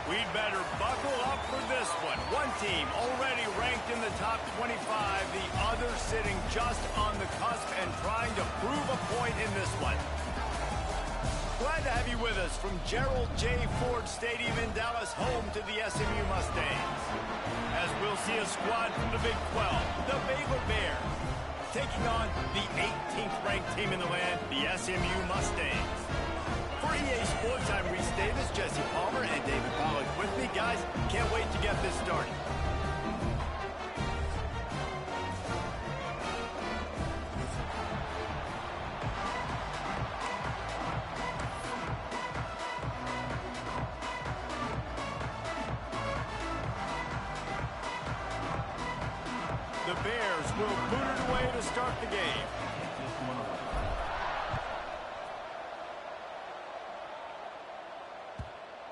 We'd better buckle up for this one. One team already ranked in the top 25, the other sitting just on the cusp and trying to prove a point in this one. Glad to have you with us from Gerald J. Ford Stadium in Dallas, home to the SMU Mustangs. As we'll see a squad from the Big 12, the Baylor Bears, taking on the 18th ranked team in the land, the SMU Mustangs. For EA Sports, I'm Reese Davis, Jesse Palmer, and David Pollack with me. Guys, can't wait to get this started. The Bears will boot it away to start the game.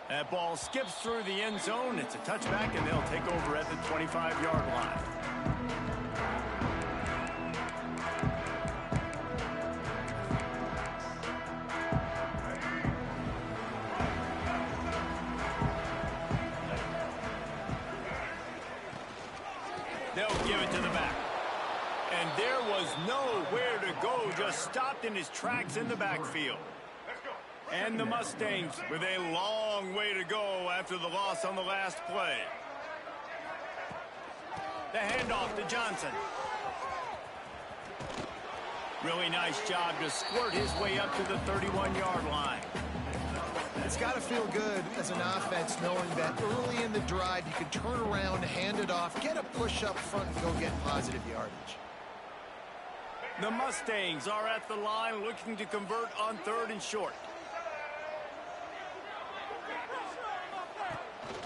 That ball skips through the end zone. It's a touchback, and they'll take over at the 25-yard line. They'll give it to the back. And there was nowhere to go, just stopped in his tracks in the backfield. And the Mustangs with a long way to go after the loss on the last play. The handoff to Johnson. Really nice job to squirt his way up to the 31-yard line. It's got to feel good as an offense knowing that early in the drive you can turn around, hand it off, get a push up front, and go get positive yardage. The Mustangs are at the line looking to convert on 3rd and short.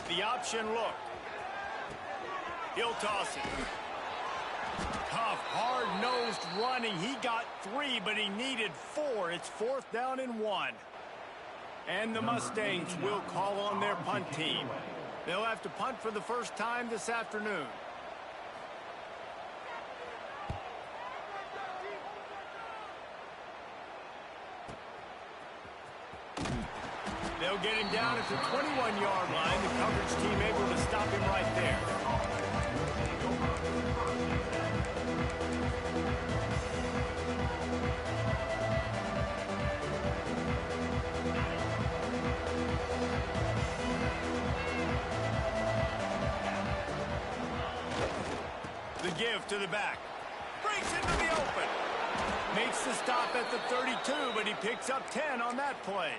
The option look. He'll toss it. Tough, hard-nosed running. He got 3, but he needed 4. It's 4th down and 1. And the Mustangs will call on their punt team. They'll have to punt for the first time this afternoon. They'll get him down at the 21-yard line. The coverage team able to stop him right there. The give to the back. Breaks into the open. Makes the stop at the 32, but he picks up 10 on that play.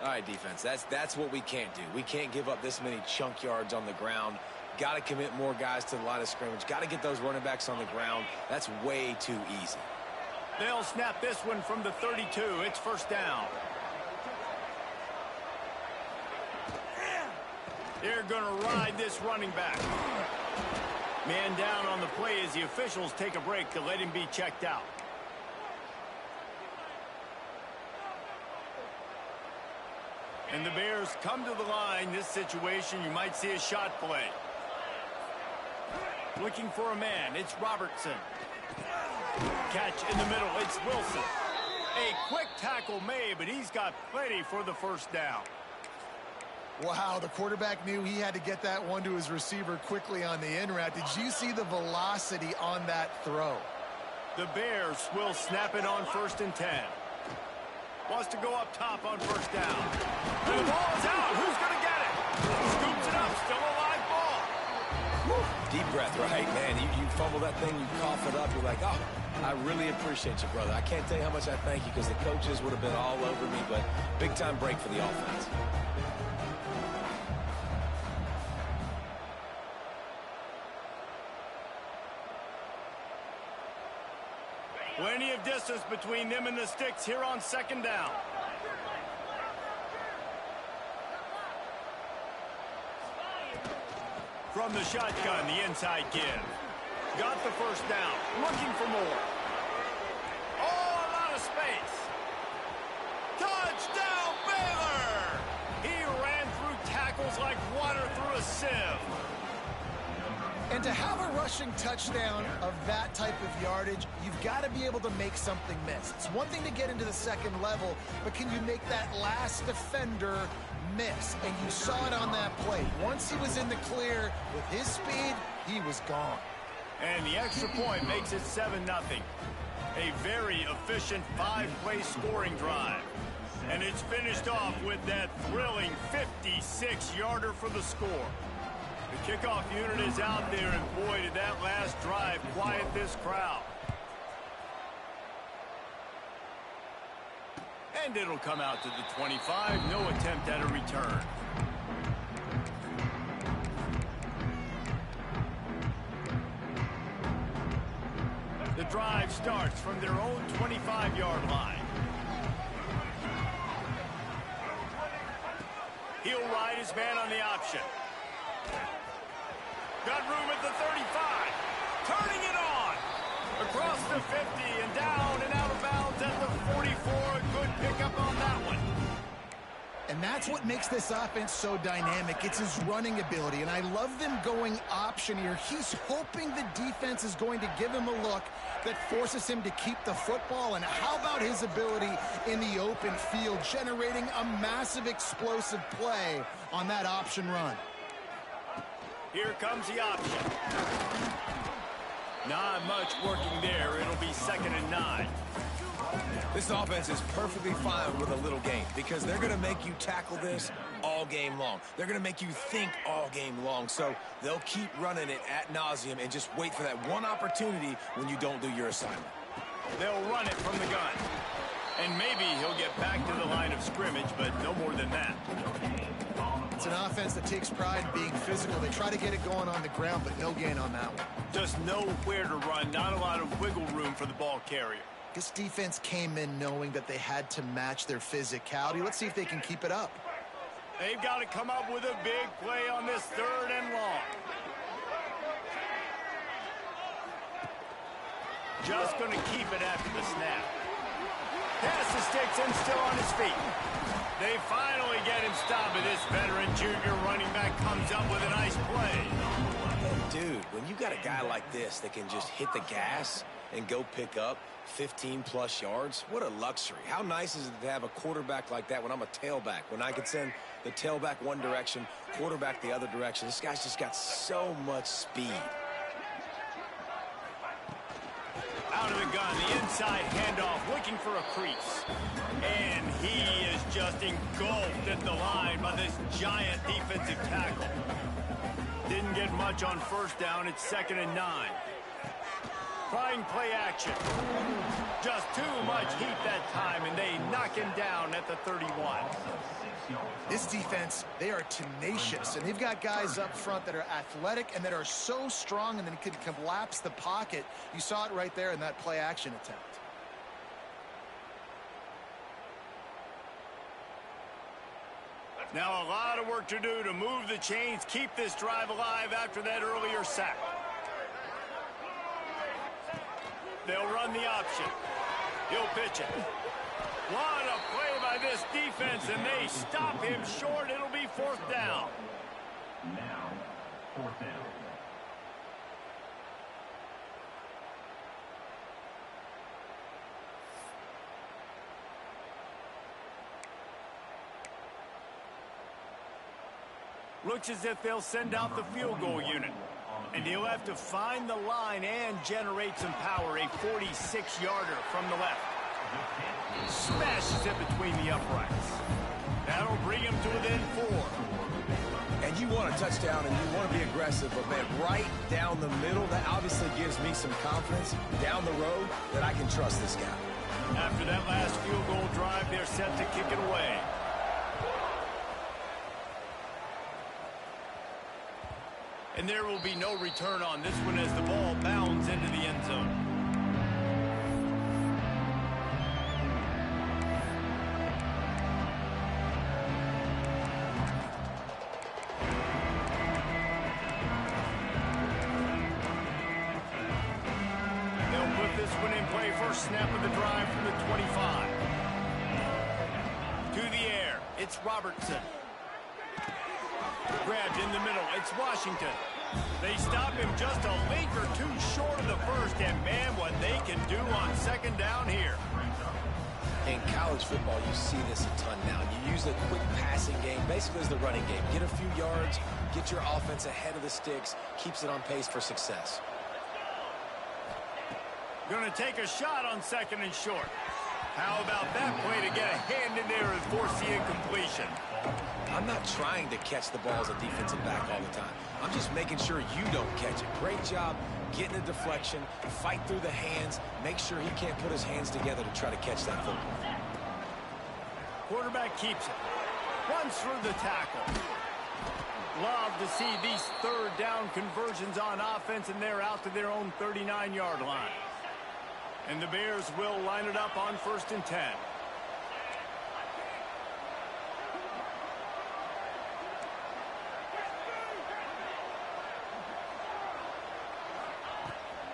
All right, defense, that's what we can't do. We can't give up this many chunk yards on the ground. Got to commit more guys to the line of scrimmage. Got to get those running backs on the ground. That's way too easy. They'll snap this one from the 32. It's 1st down. They're going to ride this running back. Man down on the play as the officials take a break to let him be checked out. And the Bears come to the line. This situation, you might see a shot play. Looking for a man. It's Robertson. Catch in the middle. It's Wilson. A quick tackle made, but he's got plenty for the 1st down. Wow, the quarterback knew he had to get that one to his receiver quickly on the in route. Did you see the velocity on that throw? The Bears will snap it on 1st and 10. Wants to go up top on 1st down. And the ball is out. Who's going to get it? Scoops it up. Still a live ball. Woo. Deep breath, right, man? You fumble that thing, you cough it up. You're like, oh, I really appreciate you, brother. I can't tell you how much I thank you because the coaches would have been all over me, but big-time break for the offense. Plenty of distance between them and the sticks here on 2nd down. From the shotgun, the inside give. Got the 1st down. Looking for more. Oh, a lot of space. Touchdown, Baylor! He ran through tackles like water through a sieve. And to have a rushing touchdown of that type of yardage, you've got to be able to make something miss. It's one thing to get into the 2nd level, but can you make that last defender miss, and you saw it on that play. Once he was in the clear with his speed, he was gone. And the extra point makes it 7-0. A very efficient 5-play scoring drive. And it's finished off with that thrilling 56-yarder for the score. The kickoff unit is out there, and boy, did that last drive quiet this crowd. And it'll come out to the 25. No attempt at a return. The drive starts from their own 25-yard line. He'll ride his man on the option. Got room at the 35. Turning it on. Across the 50 and down and out of bounds at the 44. A good pickup on that one. And that's what makes this offense so dynamic. It's his running ability, and I love them going option here. He's hoping the defense is going to give him a look that forces him to keep the football. And how about his ability in the open field, generating a massive explosive play on that option run? Here comes the option. Not much working there. It'll be 2nd and 9. This offense is perfectly fine with a little game because they're going to make you tackle this all game long. They're going to make you think all game long. So they'll keep running it ad nauseum and just wait for that one opportunity when you don't do your assignment. They'll run it from the gun. And maybe he'll get back to the line of scrimmage, but no more than that. It's an offense that takes pride in being physical. They try to get it going on the ground, but no gain on that one. Just nowhere to run. Not a lot of wiggle room for the ball carrier. This defense came in knowing that they had to match their physicality. Let's see if they can keep it up. They've got to come up with a big play on this 3rd and long. Just going to keep it after the snap. Pass the sticks and still on his feet. They finally get him stopped, but this veteran junior running back comes up with a nice play. Dude, when you got a guy like this that can just hit the gas and go pick up 15-plus yards, what a luxury. How nice is it to have a quarterback like that when I'm a tailback, when I can send the tailback one direction, quarterback the other direction. This guy's just got so much speed. Out of the gun, the inside handoff, looking for a crease. And he is just engulfed at the line by this giant defensive tackle. Didn't get much on 1st down. It's 2nd and 9. Trying play action. Just too much heat that time, and they knock him down at the 31. This defense, they are tenacious, and they've got guys up front that are athletic and that are so strong and then can collapse the pocket. You saw it right there in that play action attempt. Now a lot of work to do to move the chains, keep this drive alive after that earlier sack. They'll run the option. He'll pitch it. What a play by this defense, and they stop him short. It'll be 4th down. Now, 4th down. Looks as if they'll send out the field goal unit. And he'll have to find the line and generate some power. A 46-yarder from the left. Smashes it between the uprights. That'll bring him to within 4. And you want a touchdown and you want to be aggressive, but man, right down the middle, that obviously gives me some confidence down the road that I can trust this guy. After that last field goal drive, they're set to kick it away. And there will be no return on this one as the ball bounds into the end zone. They'll put this one in play. First snap of the drive from the 25. To the air, it's Robertson. Grabbed in the middle, it's Washington. They stop him just a link or two short of the first, and man, what they can do on 2nd down here. In college football, you see this a ton now. You use the quick passing game, basically as the running game. Get a few yards, get your offense ahead of the sticks, keeps it on pace for success. Going to take a shot on 2nd and short. How about that play to get a hand in there and force the incompletion? I'm not trying to catch the ball as a defensive back all the time. I'm just making sure you don't catch it. Great job getting a deflection, fight through the hands, make sure he can't put his hands together to try to catch that football. Quarterback keeps it. Runs through the tackle. Love to see these 3rd down conversions on offense, and they're out to their own 39-yard line. And the Bears will line it up on 1st and 10.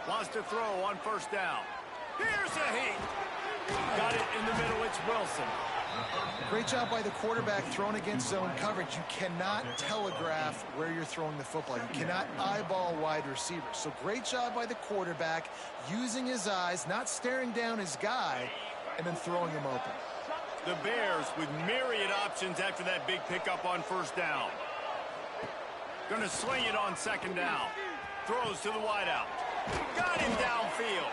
Wants to throw on 1st down. Here's a heat. Got it in the middle. It's Wilson. Great job by the quarterback throwing against zone coverage. You cannot telegraph where you're throwing the football. You cannot eyeball wide receivers. So great job by the quarterback using his eyes, not staring down his guy, and then throwing him open. The Bears with myriad options after that big pickup on 1st down. Going to sling it on 2nd down. Throws to the wideout. Got him downfield.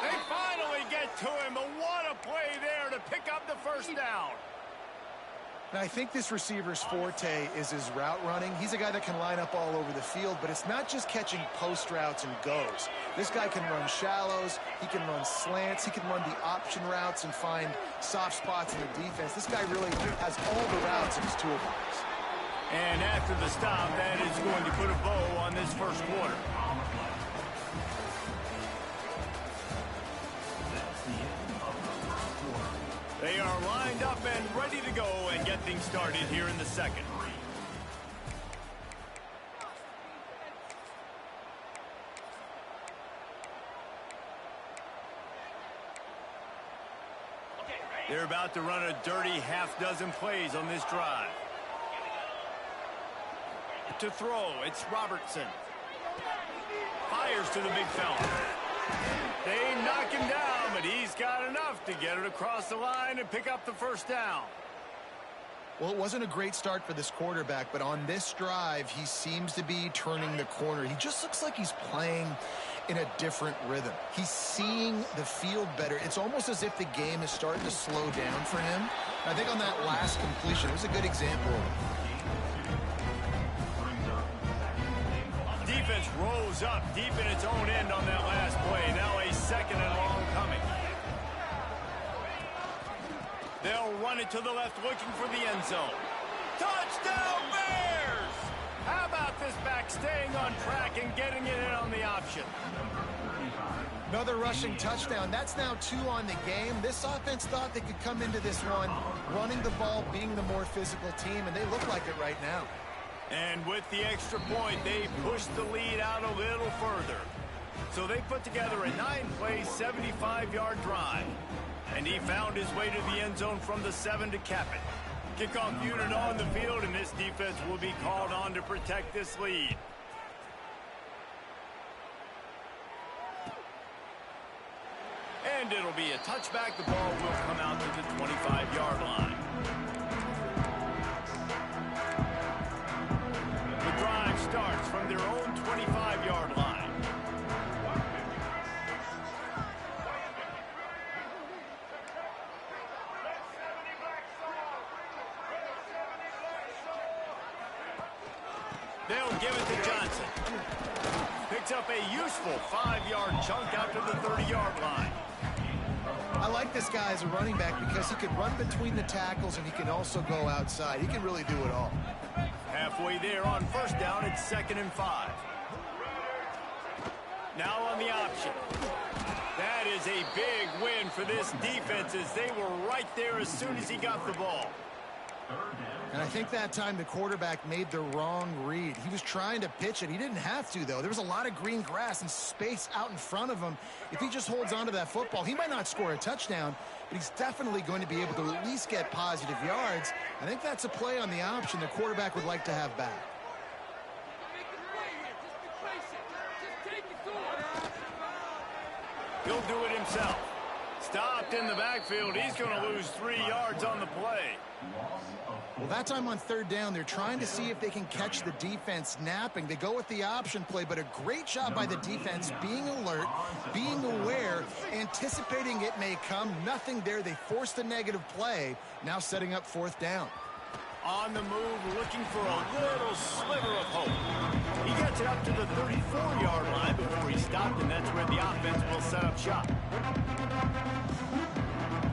They finally get to him, but what a play there to pick up the 1st down. Now, I think this receiver's forte is his route running. He's a guy that can line up all over the field, but it's not just catching post routes and goes. This guy can run shallows, he can run slants, he can run the option routes and find soft spots in the defense. This guy really has all the routes in his toolbox. And after the stop, that is going to put a bow on this 1st quarter. They are lined up and ready to go and get things started here in the 2nd. They're about to run a dirty half-dozen plays on this drive. To throw, it's Robertson. Fires to the big fella. They knock him down, but he's got enough to get it across the line and pick up the 1st down. Well, it wasn't a great start for this quarterback, but on this drive, he seems to be turning the corner. He just looks like he's playing in a different rhythm. He's seeing the field better. It's almost as if the game is starting to slow down for him. I think on that last completion, it was a good example. Defense rose up deep in its own end on that last play. Now a 2nd and long coming. They'll run it to the left, looking for the end zone. Touchdown, Bears! How about this back staying on track and getting it in on the option? Another rushing touchdown. That's now 2 on the game. This offense thought they could come into this one running the ball, being the more physical team, and they look like it right now. And with the extra point, they pushed the lead out a little further. So they put together a 9-play, 75-yard drive. And he found his way to the end zone from the 7 to cap it. Kickoff unit on the field, and this defense will be called on to protect this lead. And it'll be a touchback. The ball will come out to the 25-yard line. The drive starts from their own 25-yard line. They'll give it to Johnson. Picks up a useful 5-yard chunk out to the 30-yard line. I like this guy as a running back because he can run between the tackles and he can also go outside. He can really do it all. Halfway there on 1st down, it's 2nd and 5. Now on the option. That is a big win for this defense as they were right there as soon as he got the ball. And I think that time the quarterback made the wrong read. He was trying to pitch it. He didn't have to, though. There was a lot of green grass and space out in front of him. If he just holds on to that football, he might not score a touchdown, but he's definitely going to be able to at least get positive yards. I think that's a play on the option the quarterback would like to have back. He'll do it himself. Stopped in the backfield. He's going to lose 3 yards on the play. Well, that time on third down, they're trying to see if they can catch the defense napping. They go with the option play, but a great job by the defense being alert, being aware, anticipating it may come. Nothing there. They forced a negative play, now setting up fourth down. On the move, looking for a little sliver of hope. He gets it up to the 34-yard line before he stopped, and that's where the offense will set up shop.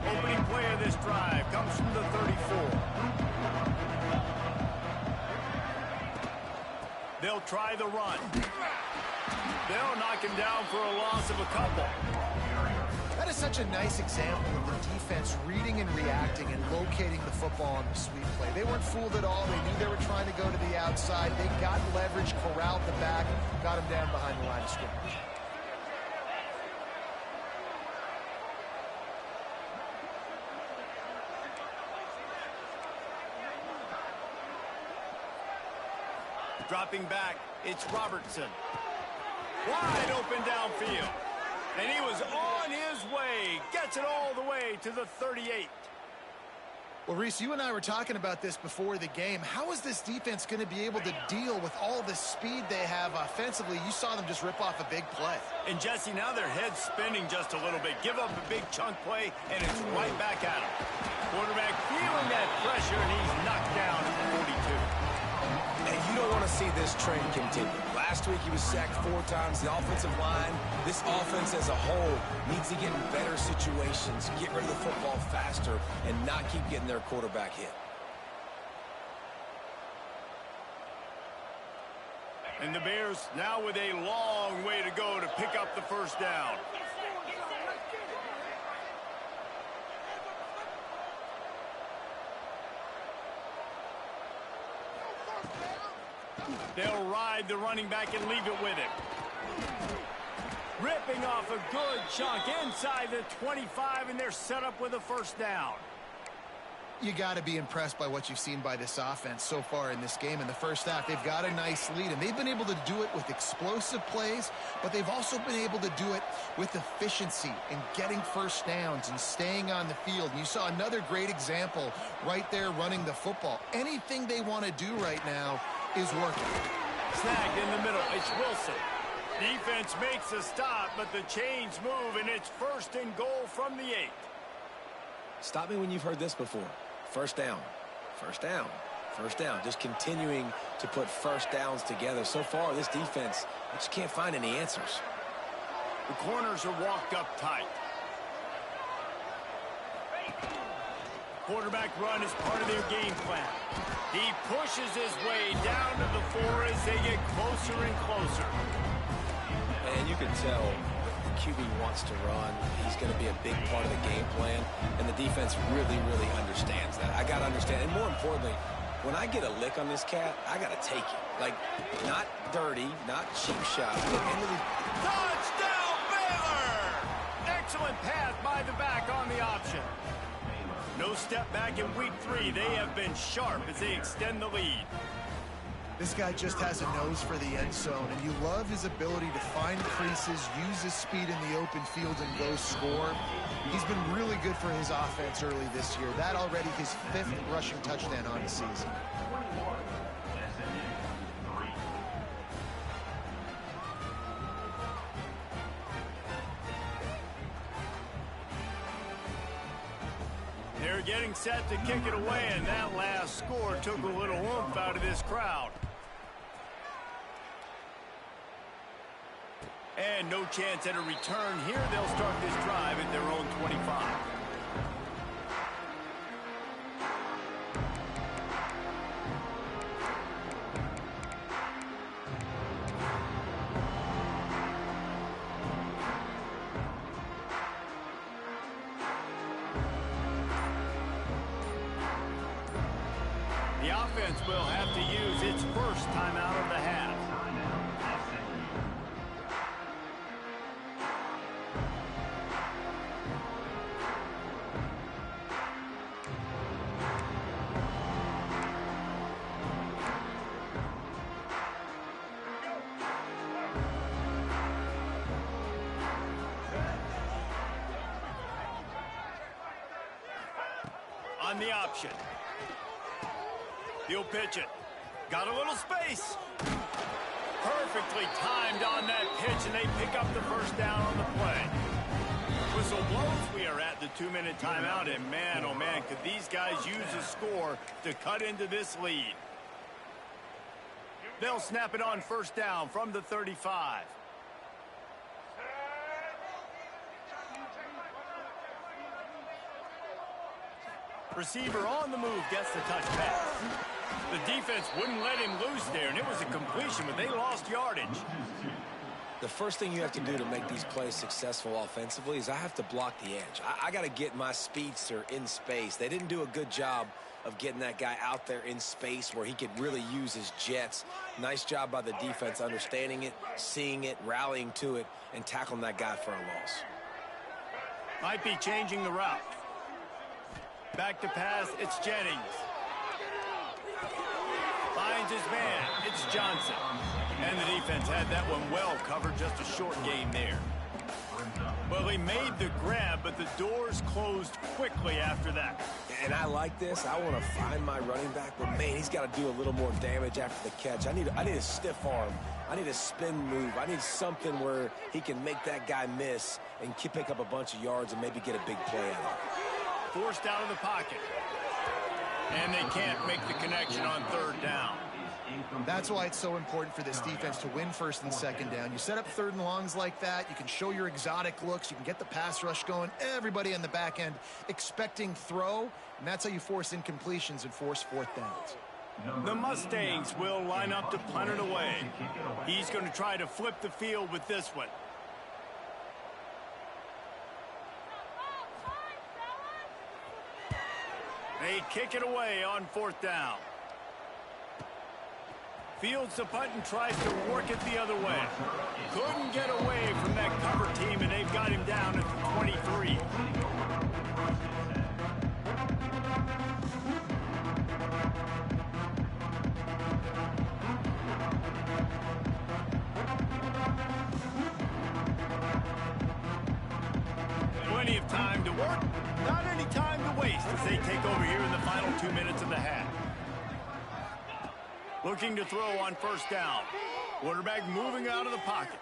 Opening play of this drive comes from the 34. They'll try the run. They'll knock him down for a loss of a couple. That is such a nice example of the defense reading and reacting and locating the football on the sweep play. They weren't fooled at all. They knew they were trying to go to the outside. They got leverage, corralled the back, got him down behind the line of scrimmage. Dropping back, it's Robertson. Wide open downfield. And he was on his way. Gets it all the way to the 38. Well, Reese, you and I were talking about this before the game. How is this defense going to be able to deal with all the speed they have offensively? You saw them just rip off a big play. And, Jesse, now their head's spinning just a little bit. Give up a big chunk play, and it's right back at him. Quarterback feeling that pressure, and he's knocked down at the 42. And you don't want to see this trend continue. Last week he was sacked 4 times. The offensive line, this offense as a whole, needs to get in better situations, get rid of the football faster, and not keep getting their quarterback hit. And the Bears now with a long way to go to pick up the first down. They'll ride the running back and leave it with him. Ripping off a good chunk inside the 25, and they're set up with a first down. You got to be impressed by what you've seen by this offense so far in this game. In the first half, they've got a nice lead, and they've been able to do it with explosive plays, but they've also been able to do it with efficiency and getting first downs and staying on the field. And you saw another great example right there running the football. Anything they want to do right now is working. Snagged in the middle. It's Wilson. Defense makes a stop, but the chains move, and it's first and goal from the 8. Stop me when you've heard this before. First down, first down, first down. Just continuing to put first downs together. So far, this defense, I just can't find any answers. The corners are walked up tight. Quarterback run is part of their game plan. He pushes his way down to the 4 as they get closer and closer. And you can tell the QB wants to run. He's going to be a big part of the game plan, and the defense really, really understands that. I got to understand, and more importantly, when I get a lick on this cat, I got to take it. Like, not dirty, not cheap shot. Touchdown, Baylor! Excellent pass by the back on the option. No step back in week 3. They have been sharp as they extend the lead. This guy just has a nose for the end zone, and you love his ability to find creases, use his speed in the open field, and go score. He's been really good for his offense early this year. That already his 5th rushing touchdown on the season. They're getting set to kick it away, and that last score took a little oomph out of this crowd. And no chance at a return here. They'll start this drive at their own 25. The offense will have to use its first timeout of the half. run the option. He'll pitch it. Got a little space. Perfectly timed on that pitch, and they pick up the first down on the play. Whistle blows. We are at the 2-minute timeout, and man, oh man, could these guys use a score to cut into this lead. They'll snap it on first down from the 35. Receiver on the move gets the touch pass. The defense wouldn't let him loose there, and it was a completion, but they lost yardage. The first thing you have to do to make these plays successful offensively is I have to block the edge. I got to get my speedster in space. They didn't do a good job of getting that guy out there in space where he could really use his jets. Nice job by the defense understanding it, seeing it, rallying to it, and tackling that guy for a loss. Might be changing the route. Back to pass, it's Jennings. Finds his man, it's Johnson. And the defense had that one well covered, just a short game there. Well, he made the grab, but the doors closed quickly after that. And I like this. I want to find my running back, but man, he's got to do a little more damage after the catch. I need a stiff arm. I need a spin move. I need something where he can make that guy miss and pick up a bunch of yards and maybe get a big play out of it. Forced out of the pocket. And they can't make the connection on third down. That's why it's so important for this defense to win first and second down. You set up third and longs like that, you can show your exotic looks, you can get the pass rush going, everybody on the back end expecting throw, and that's how you force incompletions and force fourth downs. The Mustangs will line up to punt it away. He's going to try to flip the field with this one. They kick it away on fourth down. Fields the punt and tries to work it the other way. Couldn't get away from that cover team, and they've got him down at the 23. Plenty of time to work, not any time to waste as they take over here in the final 2 minutes of the half. Looking to throw on first down. Quarterback moving out of the pocket.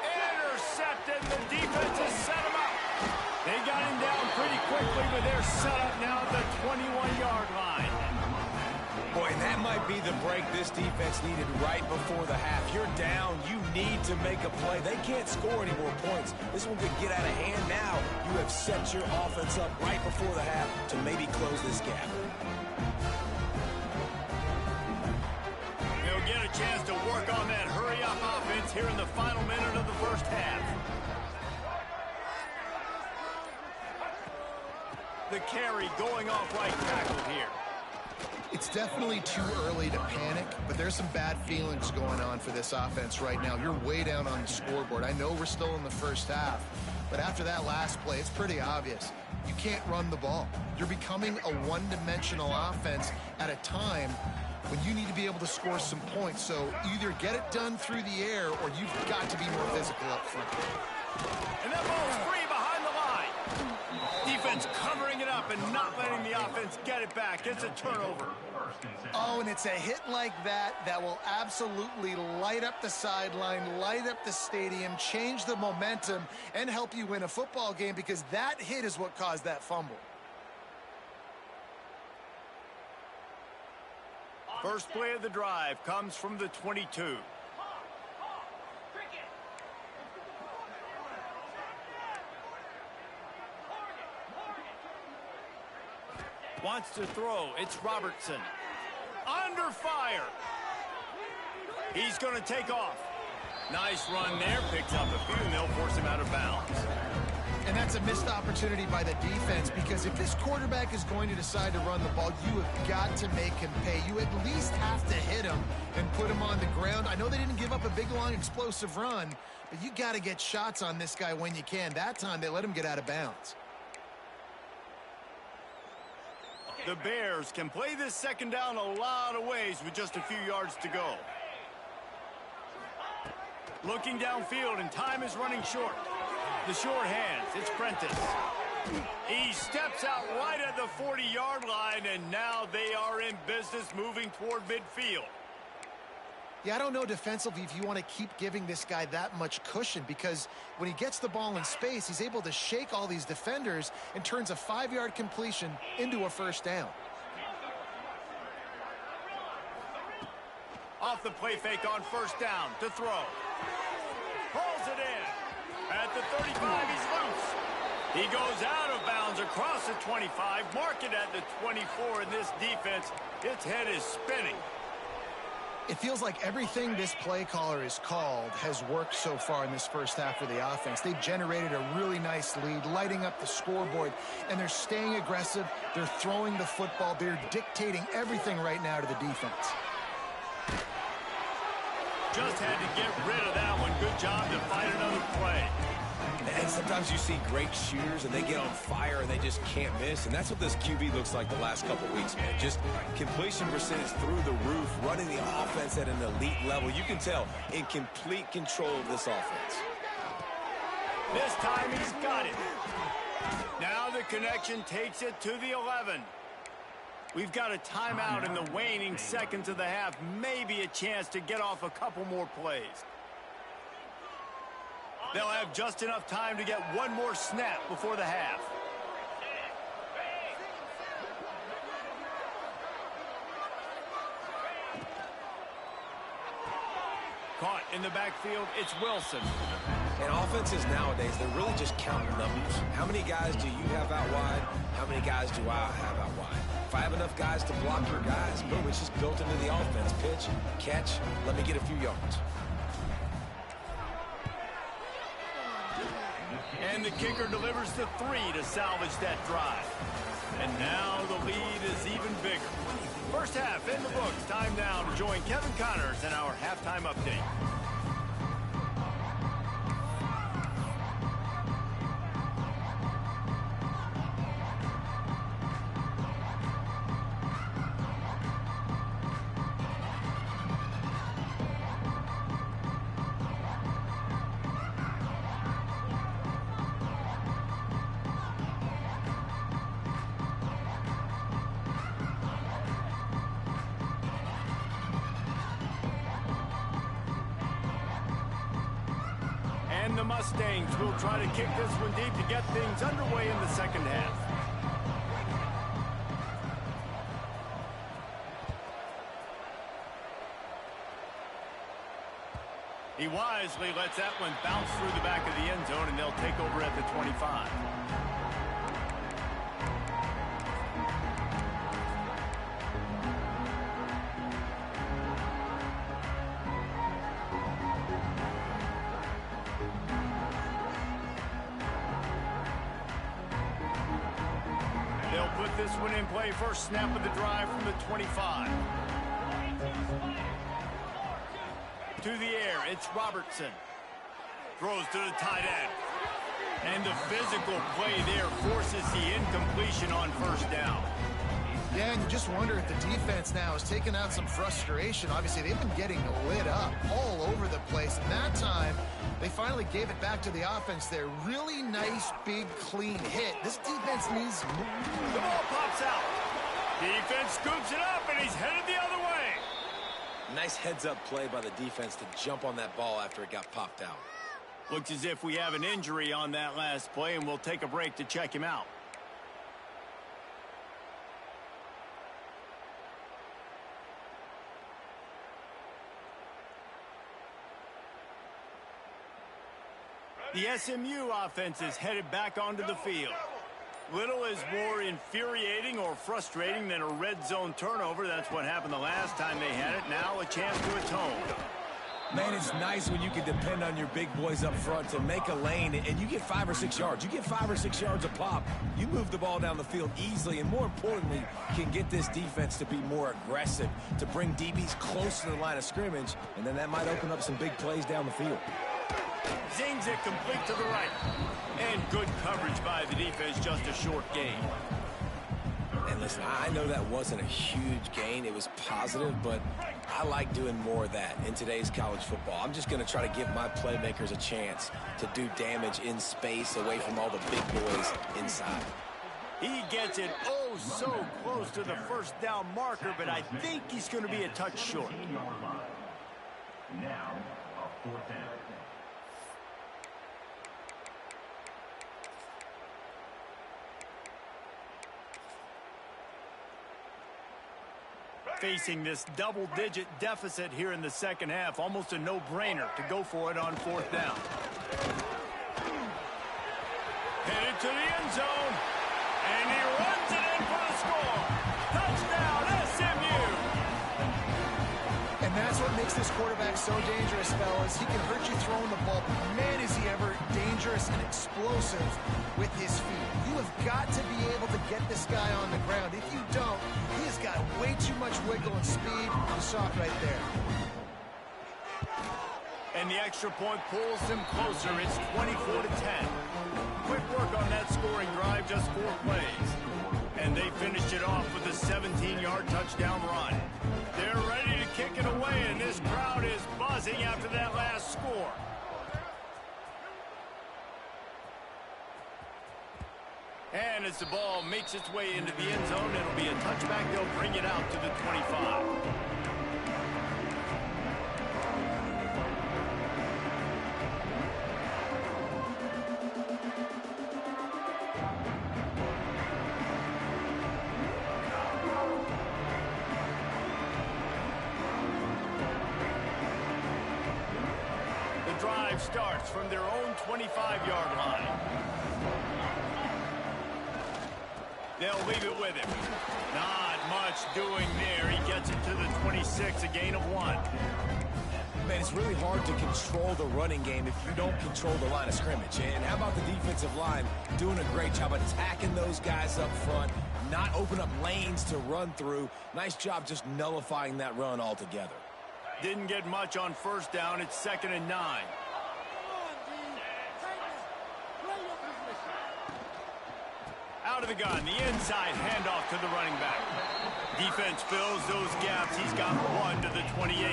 Intercepted. The defense has set him up. They got him down pretty quickly, but they're set up now at the 21-yard line. Boy, that might be the break this defense needed right before the half. You're down. You need to make a play. They can't score any more points. This one could get out of hand now. You have set your offense up right before the half to maybe close this gap. They'll get a chance to work on that hurry-up offense here in the final minute of the first half. The carry going off right tackle here. It's definitely too early to panic, but there's some bad feelings going on for this offense right now. You're way down on the scoreboard. I know we're still in the first half, but after that last play, it's pretty obvious. You can't run the ball. You're becoming a one-dimensional offense at a time when you need to be able to score some points. So either get it done through the air or you've got to be more physical up front. And that ball's free behind the line. Defense covering it up and not letting the offense get it back. It's a turnover. Oh, and it's a hit like that that will absolutely light up the sideline, light up the stadium, change the momentum, and help you win a football game, because that hit is what caused that fumble. First play of the drive comes from the 22. Wants to throw. It's Robertson. Under fire. He's going to take off. Nice run there. Picks up a few, and they'll force him out of bounds. And that's a missed opportunity by the defense, because if this quarterback is going to decide to run the ball, you have got to make him pay. You at least have to hit him and put him on the ground. I know they didn't give up a big, long, explosive run, but you got to get shots on this guy when you can. That time, they let him get out of bounds. The Bears can play this second down a lot of ways with just a few yards to go. Looking downfield, and time is running short. The short hands, it's Prentice. He steps out right at the 40-yard line, and now they are in business moving toward midfield. Yeah, I don't know defensively if you want to keep giving this guy that much cushion, because when he gets the ball in space, he's able to shake all these defenders and turns a 5-yard completion into a first down. Off the play fake on first down to throw. Pulls it in. At the 35, he's loose. He goes out of bounds across the 25, mark it at the 24, and this defense, its head is spinning. It feels like everything this play caller has called has worked so far in this first half for the offense. They've generated a really nice lead, lighting up the scoreboard, and they're staying aggressive. They're throwing the football. They're dictating everything right now to the defense. Just had to get rid of that one. Good job to fight another play. And sometimes you see great shooters and they get on fire and they just can't miss. And that's what this QB looks like the last couple weeks, man. Just completion percentage through the roof, running the offense at an elite level. You can tell in complete control of this offense. This time he's got it. Now the connection takes it to the 11. We've got a timeout in the waning seconds of the half. Maybe a chance to get off a couple more plays. They'll have just enough time to get one more snap before the half. Caught in the backfield, it's Wilson. And offenses nowadays, they're really just counting numbers. How many guys do you have out wide? How many guys do I have out wide? If I have enough guys to block your guys, boom, it's just built into the offense. Pitch, catch, let me get a few yards. And the kicker delivers the 3 to salvage that drive. And now the lead is even bigger. First half in the books. Time now to join Kevin Connors in our halftime update. And the Mustangs will try to kick this one deep to get things underway in the second half. He wisely lets that one bounce through the back of the end zone, and they'll take over at the 25. They'll put this one in play. First snap of the drive from the 25. To the air, it's Robertson. Throws to the tight end. And the physical play there forces the incompletion on first down. Yeah, and you just wonder if the defense now has taken out some frustration. Obviously, they've been getting lit up all over the place. And that time, they finally gave it back to the offense there. Really nice, big, clean hit. This defense needs... The ball pops out. Defense scoops it up, and he's headed the other way. Nice heads-up play by the defense to jump on that ball after it got popped out. Looks as if we have an injury on that last play, and we'll take a break to check him out. The SMU offense is headed back onto the field. Little is more infuriating or frustrating than a red zone turnover. That's what happened the last time they had it. Now a chance to atone. Man, it's nice when you can depend on your big boys up front to make a lane, and you get 5 or 6 yards. You get 5 or 6 yards a pop. You move the ball down the field easily, and more importantly, can get this defense to be more aggressive, to bring DBs close to the line of scrimmage, and then that might open up some big plays down the field. Zings it complete to the right. And good coverage by the defense, just a short gain. And Listen, I know that wasn't a huge gain. It was positive, but I like doing more of that in today's college football. I'm just going to try to give my playmakers a chance to do damage in space away from all the big boys inside. He gets it oh so close to the first down marker, but I think he's going to be a touch short. Now, a 4th down. Facing this double-digit deficit here in the second half, almost a no-brainer to go for it on 4th down. Headed to the end zone, and he runs it in for the score. Touchdown, SMU! And that's what makes this quarterback so dangerous, fellas. He can hurt you throwing the ball, but man, is he ever dangerous and explosive with his feet. You have got to be able to get this guy on the ground. If you don't, he has got way too much wiggle and speed. You saw it right there. And the extra point pulls him closer. It's 24-10. Quick work on that scoring drive, just 4 plays. And they finished it off with a 17-yard touchdown run. They're ready to kick it away, and this crowd is buzzing after that last score. And as the ball makes its way into the end zone, it'll be a touchback. They'll bring it out to the 25. The drive starts from their own 25-yard line. They'll leave it with him. Not much doing there. He gets it to the 26, a gain of 1. Man, it's really hard to control the running game if you don't control the line of scrimmage. And how about the defensive line doing a great job attacking those guys up front, not open up lanes to run through. Nice job just nullifying that run altogether. Didn't get much on 1st down. It's 2nd and 9. Out of the gun, the inside handoff to the running back. Defense fills those gaps. He's got 1 to the 28.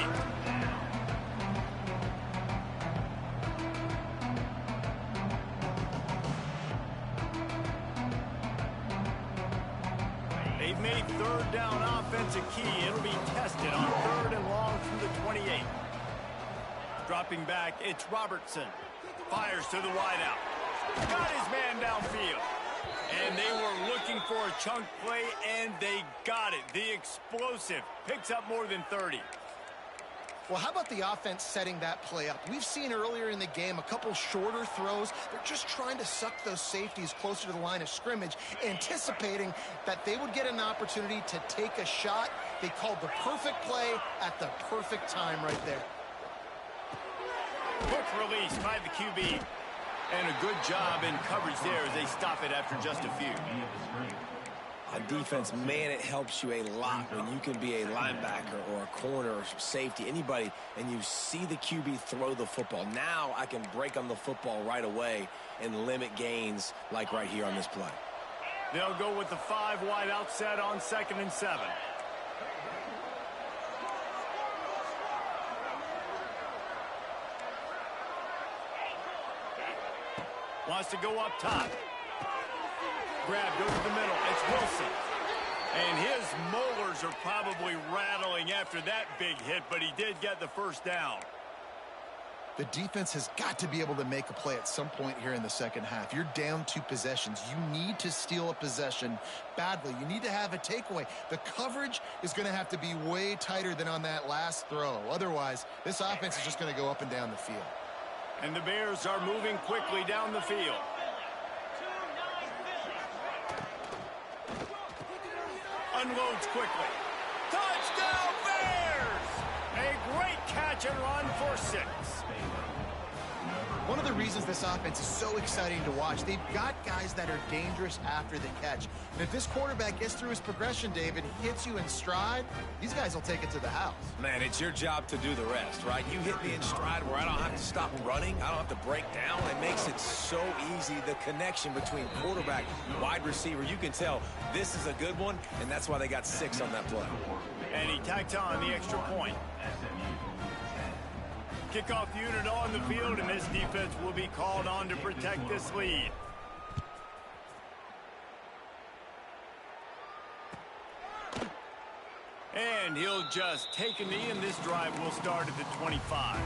They've made 3rd down offense a key. It'll be tested on 3rd and long from the 28. Dropping back, it's Robertson. Fires to the wideout. Got his man downfield. And they were looking for a chunk play, and they got it. The explosive picks up more than 30. Well, how about the offense setting that play up? We've seen earlier in the game a couple shorter throws. They're just trying to suck those safeties closer to the line of scrimmage, anticipating that they would get an opportunity to take a shot. They called the perfect play at the perfect time right there. Quick release by the QB. And a good job in coverage there as they stop it after just a few. On defense, man, it helps you a lot when you can be a linebacker or a corner or safety, anybody, and you see the QB throw the football. Now I can break on the football right away and limit gains like right here on this play. They'll go with the 5 wide out set on 2nd and 7. Wants to go up top. Grab, goes to the middle. It's Wilson. And his molars are probably rattling after that big hit, but he did get the 1st down. The defense has got to be able to make a play at some point here in the second half. You're down 2 possessions. You need to steal a possession badly. You need to have a takeaway. The coverage is going to have to be way tighter than on that last throw. Otherwise, this offense is just going to go up and down the field. And the Bears are moving quickly down the field. Unloads quickly. Touchdown Bears! A great catch and run for 6. One of the reasons this offense is so exciting to watch, they've got guys that are dangerous after the catch. And if this quarterback gets through his progression, David, hits you in stride, these guys will take it to the house. Man, it's your job to do the rest, right? You hit me in stride where I don't have to stop running. I don't have to break down. It makes it so easy. The connection between quarterback, wide receiver, you can tell this is a good one, and that's why they got 6 on that play. And he tacked on the extra point. Kickoff unit on the field, and this defense will be called on to protect this lead. And he'll just take a knee, and this drive will start at the 25.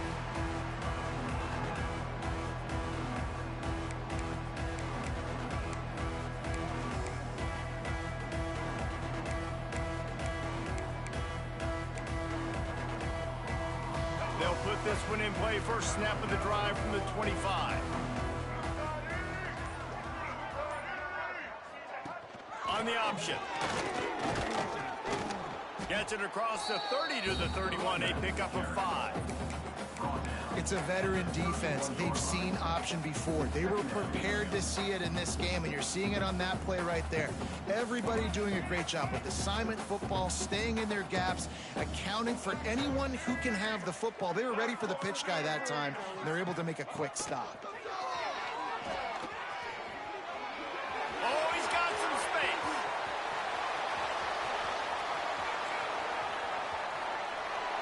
They'll put this one in play. First snap of the drive from the 25. On the option. Gets it across the 30 to the 31. A pickup of 5. It's a veteran defense. They've seen option before. They were prepared to see it in this game, and you're seeing it on that play right there. Everybody doing a great job with assignment football, staying in their gaps, accounting for anyone who can have the football. They were ready for the pitch guy that time, and they're able to make a quick stop. Oh, he's got some space.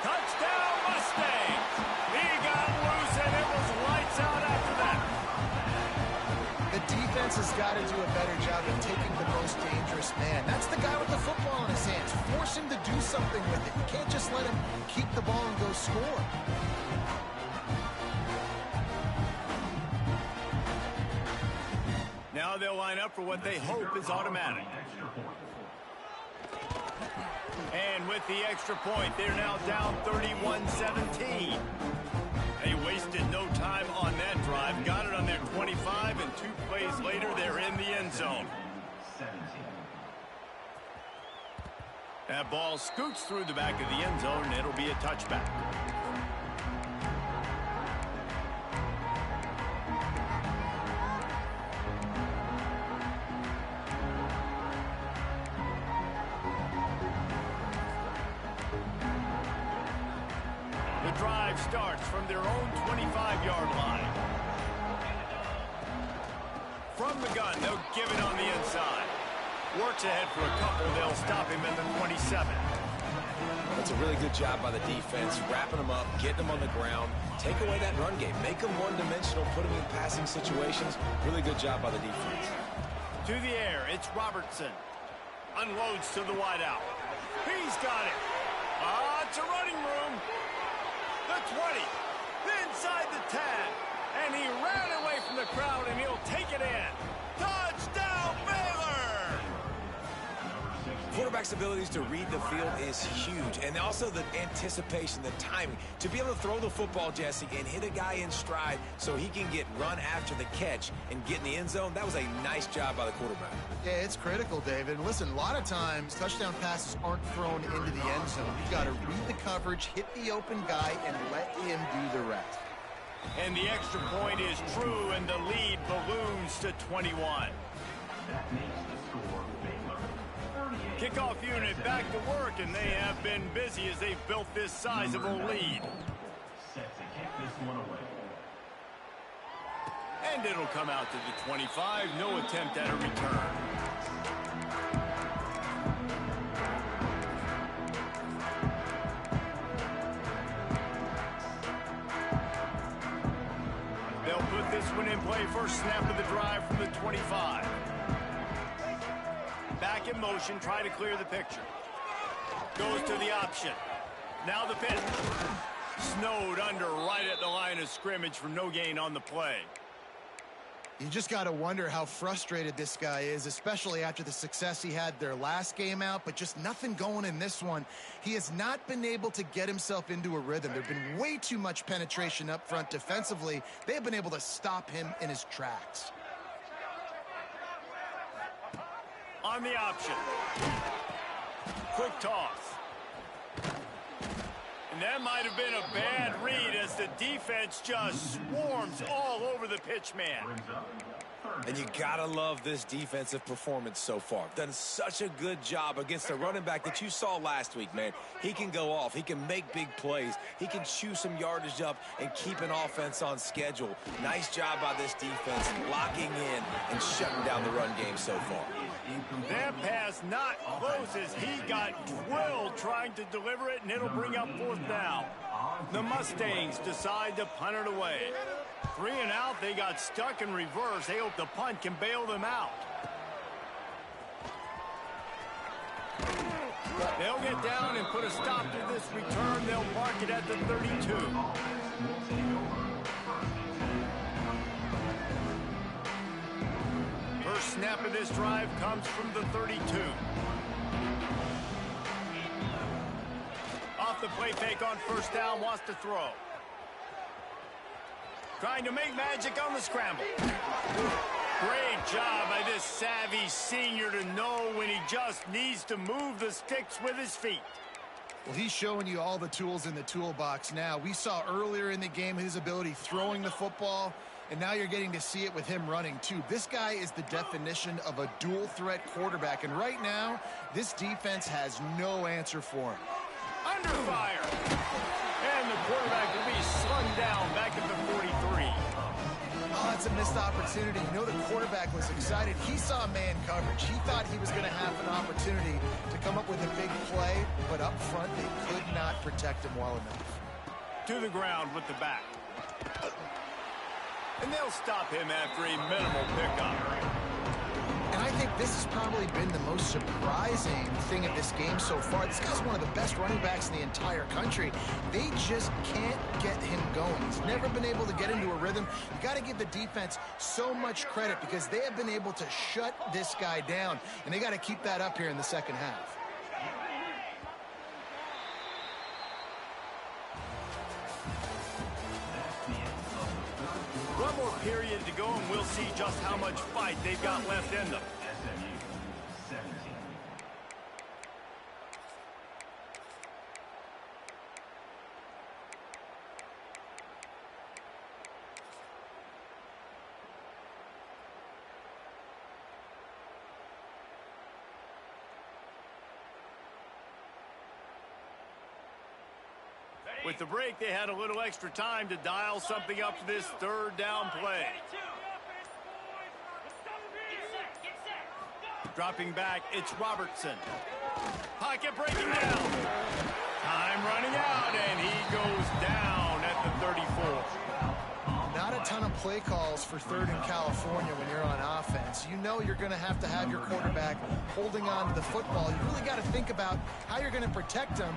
Touchdown, Mustangs. He got loose, and it was lights out after that. The defense has got to do a better job of taking the most dangerous man. That's the guy with the football in his hands. Force him to do something with it. You can't just let him keep the ball and go score. Now they'll line up for what they hope is automatic. And with the extra point, they're now down 31-17. They wasted no time on that drive. Got it on their 25, and 2 plays later, they're in the end zone. That ball scoots through the back of the end zone, and it'll be a touchback. The drive starts from their own 25-yard line. From the gun, they'll give it on the inside. Works ahead for a couple. They'll stop him at the 27. That's a really good job by the defense, wrapping them up, getting them on the ground, take away that run game, make them one-dimensional, put them in passing situations. Really good job by the defense. To the air, it's Robertson. Unloads to the wideout. He's got it. It's a running room. The 20. Inside the 10. And he ran away from the crowd, and he'll take it in. Touchdown, Baylor! Quarterback's abilities to read the field is huge, and also the anticipation, the timing. To be able to throw the football, Jesse, and hit a guy in stride so he can get run after the catch and get in the end zone, that was a nice job by the quarterback. Yeah, it's critical, David. Listen, a lot of times touchdown passes aren't thrown into the end zone. You've got to read the coverage, hit the open guy, and let him do the rest. And the extra point is true, and the lead balloons to 21. That makes the score Baylor 38. Kickoff unit back to work, and they have been busy as they've built this sizable lead. Set to kick this one away. And it'll come out to the 25. No attempt at a return. They'll put this one in play. First snap of the drive from the 25. Back in motion, try to clear the picture. Goes to the option. Now the pitch. Snowed under right at the line of scrimmage for no gain on the play. You just got to wonder how frustrated this guy is, especially after the success he had their last game out, but just nothing going in this one. He has not been able to get himself into a rhythm. There's been way too much penetration up front defensively. They have been able to stop him in his tracks. On the option. Quick toss. And that might have been a bad read as the defense just swarms all over the pitch man. And you gotta love this defensive performance so far. Done such a good job against the running back that you saw last week, man. He can go off. He can make big plays. He can chew some yardage up and keep an offense on schedule. Nice job by this defense locking in and shutting down the run game so far. That pass not close as he got drilled trying to deliver it, and it'll bring up 4th down. The Mustangs decide to punt it away. 3 and out, they got stuck in reverse. They hope the punt can bail them out. They'll get down and put a stop to this return. They'll mark it at the 32. First snap of this drive comes from the 32. Off the play fake on 1st down, wants to throw. Trying to make magic on the scramble. Great job by this savvy senior to know when he just needs to move the sticks with his feet. Well, he's showing you all the tools in the toolbox now. We saw earlier in the game his ability throwing the football, and now you're getting to see it with him running too. This guy is the definition of a dual threat quarterback, and right now this defense has no answer for him. Under fire. And the quarterback will be slung down back at the 43. Oh, that's a missed opportunity. You know, the quarterback was excited. He saw man coverage. He thought he was going to have an opportunity to come up with a big play, but up front they could not protect him well enough. To the ground with the back. And they'll stop him after a minimal pickup. And I think this has probably been the most surprising thing of this game so far. This guy's one of the best running backs in the entire country. They just can't get him going. He's never been able to get into a rhythm. You got to give the defense so much credit because they have been able to shut this guy down, and they got to keep that up here in the second half. One more period to go, and we'll see just how much fight they've got left in them. SMU 17. With the break, they had a little extra time to dial something up for this 3rd down play. Dropping back, it's Robertson. Pocket breaking down. Time running out, and he goes down at the 34. Not a ton of play calls for 3rd in California when you're on offense. You know you're going to have your quarterback holding on to the football. You really got to think about how you're going to protect him.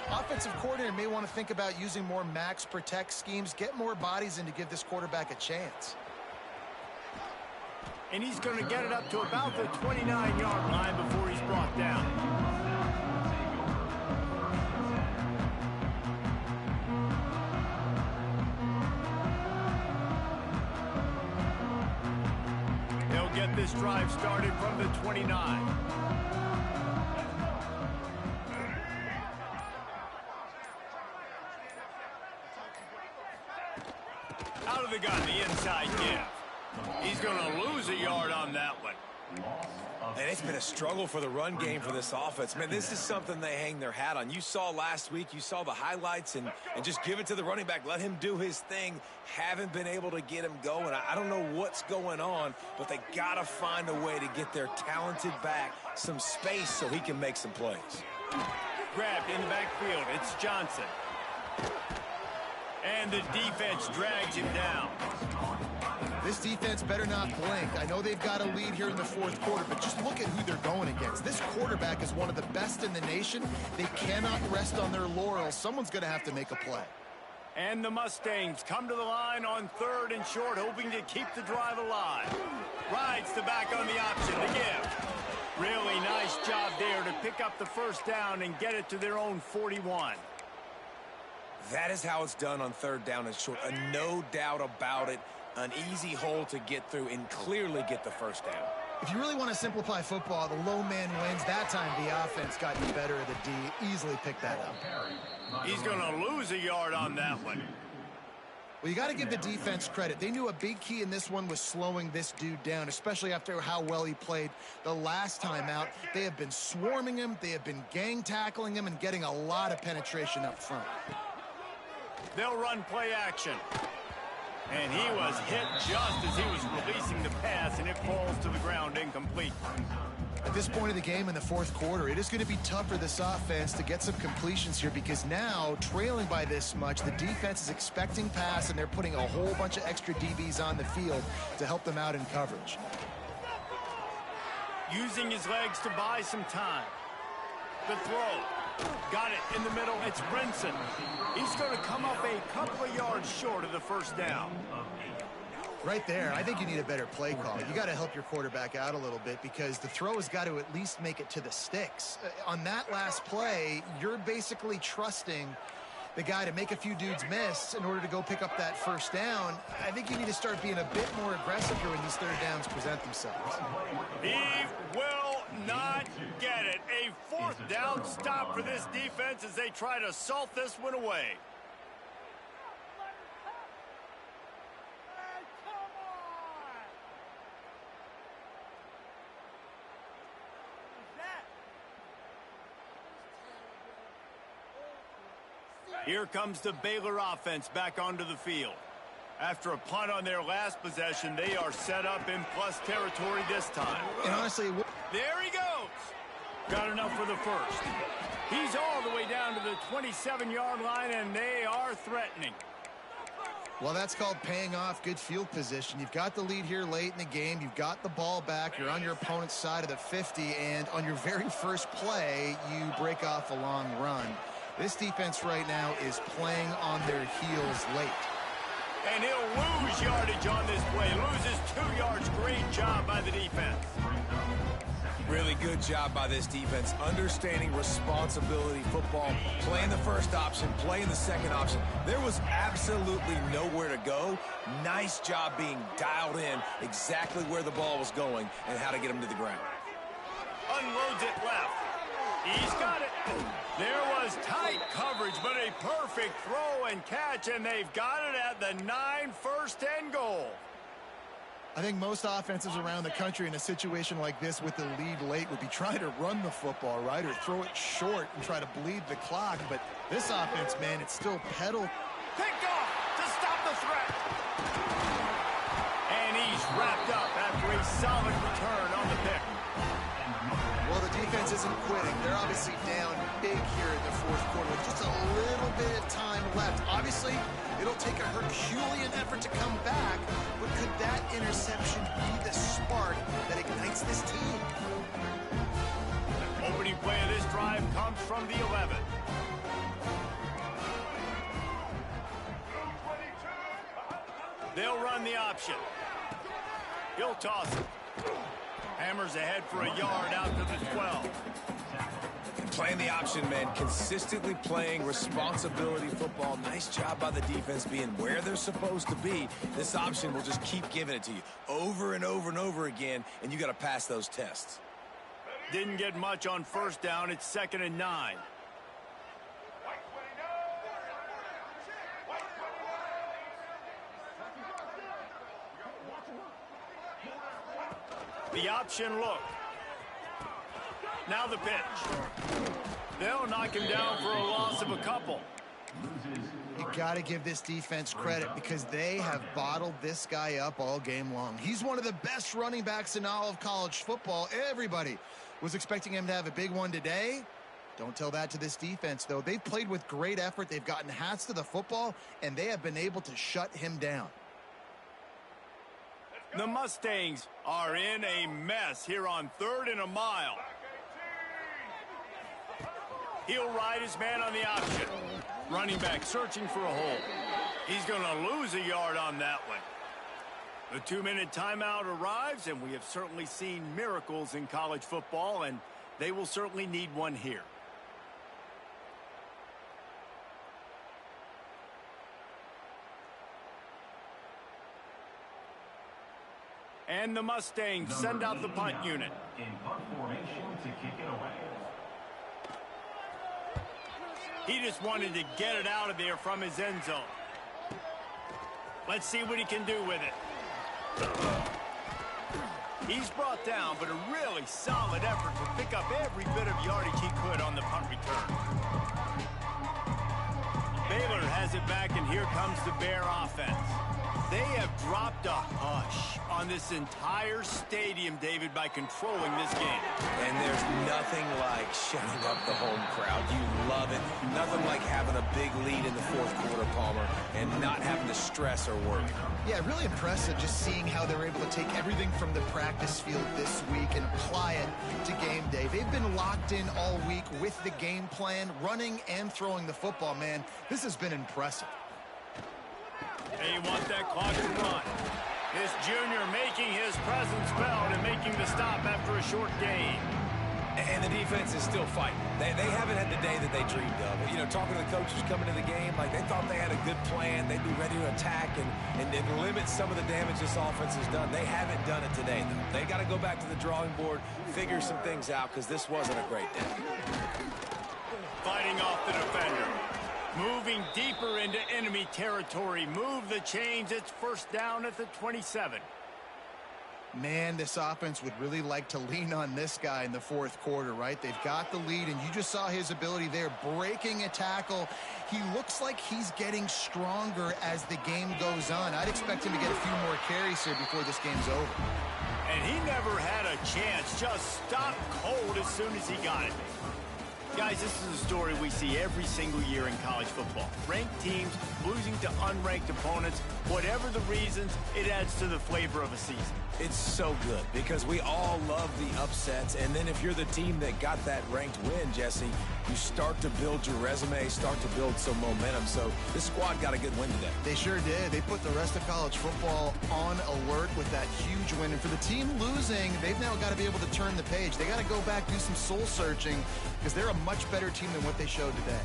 Offensive coordinator may want to think about using more max protect schemes, get more bodies in to give this quarterback a chance. And he's going to get it up to about the 29-yard line before he's brought down. They'll get this drive started from the 29. Out of the gun, the inside give. He's going to lose a yard on that one. And it's been a struggle for the run game for this offense. Man, this is something they hang their hat on. You saw last week, you saw the highlights, and just give it to the running back. Let him do his thing. Haven't been able to get him going. I don't know what's going on, but they got to find a way to get their talented back some space so he can make some plays. Grabbed in the backfield, it's Johnson. And the defense drags him down. This defense better not blink. I know they've got a lead here in the 4th quarter, but just look at who they're going against. This quarterback is one of the best in the nation. They cannot rest on their laurels. Someone's going to have to make a play. And the Mustangs come to the line on 3rd and short, hoping to keep the drive alive. Rides the back on the option to give. Really nice job there to pick up the 1st down and get it to their own 41. That is how it's done on 3rd down and short. No doubt about it. An easy hole to get through and clearly get the 1st down. If you really want to simplify football, the low man wins. That time, the offense got you better of the D. Easily picked that up. He's going to lose a yard on that one. Well, you got to give the defense credit. They knew a big key in this one was slowing this dude down, especially after how well he played the last time out. They have been swarming him. They have been gang tackling him and getting a lot of penetration up front. They'll run play action. And he was hit just as he was releasing the pass, and it falls to the ground incomplete. At this point of the game in the fourth quarter, it is going to be tough for this offense to get some completions here because now, trailing by this much, the defense is expecting pass, and they're putting a whole bunch of extra DBs on the field to help them out in coverage. Using his legs to buy some time. The throw. Got it in the middle. It's Brinson. He's going to come up a couple of yards short of the first down. Right there, I think you need a better play call. You got to help your quarterback out a little bit because the throw has got to at least make it to the sticks. On that last play, you're basically trusting the guy to make a few dudes miss in order to go pick up that first down. I think you need to start being a bit more aggressive here when these third downs present themselves. He will not get it. A fourth down stop for this defense as they try to salt this one away. Here comes the Baylor offense back onto the field. After a punt on their last possession, they are set up in plus territory this time. And honestly, there he goes. Got enough for the first. He's all the way down to the 27-yard line, and they are threatening. well, that's called paying off good field position. You've got the lead here late in the game. You've got the ball back. You're on your opponent's side of the 50, and on your very first play, you break off a long run. This defense right now is playing on their heels late. And he'll lose yardage on this play. Loses 2 yards. Great job by the defense. Really good job by this defense, understanding responsibility football, playing the first option, playing the second option. There was absolutely nowhere to go. Nice job being dialed in exactly where the ball was going and how to get him to the ground. Unloads it left. He's got it. There was tight coverage, but a perfect throw and catch, and they've got it at the 9, first and goal. I think most offenses around the country in a situation like this with the lead late would be trying to run the football, right, or throw it short and try to bleed the clock. But this offense, man, it's still pedal. Picked off to stop the threat. And he's wrapped up after a solid return on the pick. Well, the defense isn't quitting. They're obviously down big here in the fourth quarter with just a little bit of time left. Obviously, it'll take a Herculean effort to come back, but could that interception be the spark that ignites this team? Opening play of this drive comes from the 11. They'll run the option. He'll toss it. Hammers ahead for a yard out to the 12. Playing the option, man, consistently playing responsibility football. Nice job by the defense being where they're supposed to be. This option will just keep giving it to you over and over and over again, and you got to pass those tests. Didn't get much on first down. It's 2nd and 9. The option look. Now the pitch. They'll knock him down for a loss of a couple. You got to give this defense credit because they have bottled this guy up all game long. He's one of the best running backs in all of college football. Everybody was expecting him to have a big one today. Don't tell that to this defense, though. They've played with great effort. They've gotten hats to the football, and they have been able to shut him down. The Mustangs are in a mess here on 3rd and a mile. He'll ride his man on the option. Running back searching for a hole. He's going to lose a yard on that one. The 2-minute timeout arrives, and we have certainly seen miracles in college football, and they will certainly need one here. And the Mustangs send out the punt unit. In punt formation to kick it away. He just wanted to get it out of there from his end zone. Let's see what he can do with it. He's brought down, but a really solid effort to pick up every bit of yardage he could on the punt return. Baylor has it back, and here comes the Bear offense. They have dropped a hush on this entire stadium, David, by controlling this game. And there's nothing like shutting up the home crowd. You love it. Nothing like having a big lead in the fourth quarter, Palmer, and not having to stress or worry. Yeah, really impressive just seeing how they're able to take everything from the practice field this week and apply it to game day. They've been locked in all week with the game plan, running and throwing the football, man. This has been impressive. They want that clock to run. This junior making his presence felt and making the stop after a short gain. And the defense is still fighting. They haven't had the day that they dreamed of. You know, talking to the coaches coming to the game, like they thought they had a good plan. They'd be ready to attack and limit some of the damage this offense has done. They haven't done it today, though. They got to go back to the drawing board, figure some things out, because this wasn't a great day. Fighting off the defender. Moving deeper into enemy territory. Move the chains. It's first down at the 27. Man, this offense would really like to lean on this guy in the fourth quarter, right? They've got the lead, and you just saw his ability there, breaking a tackle. He looks like he's getting stronger as the game goes on. I'd expect him to get a few more carries here before this game's over. And he never had a chance. Just stopped cold as soon as he got it. Guys, this is a story we see every single year in college football. Ranked teams losing to unranked opponents. Whatever the reasons, it adds to the flavor of a season. It's so good because we all love the upsets. And then if you're the team that got that ranked win, Jesse, you start to build your resume, start to build some momentum. So this squad got a good win today. They sure did. They put the rest of college football on alert with that huge win. And for the team losing, they've now got to be able to turn the page. They got to go back, do some soul searching, because they're a much better team than what they showed today.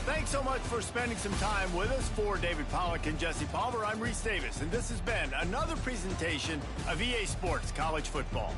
Thanks so much for spending some time with us. For David Pollack and Jesse Palmer, I'm Reese Davis, and this has been another presentation of EA Sports College Football.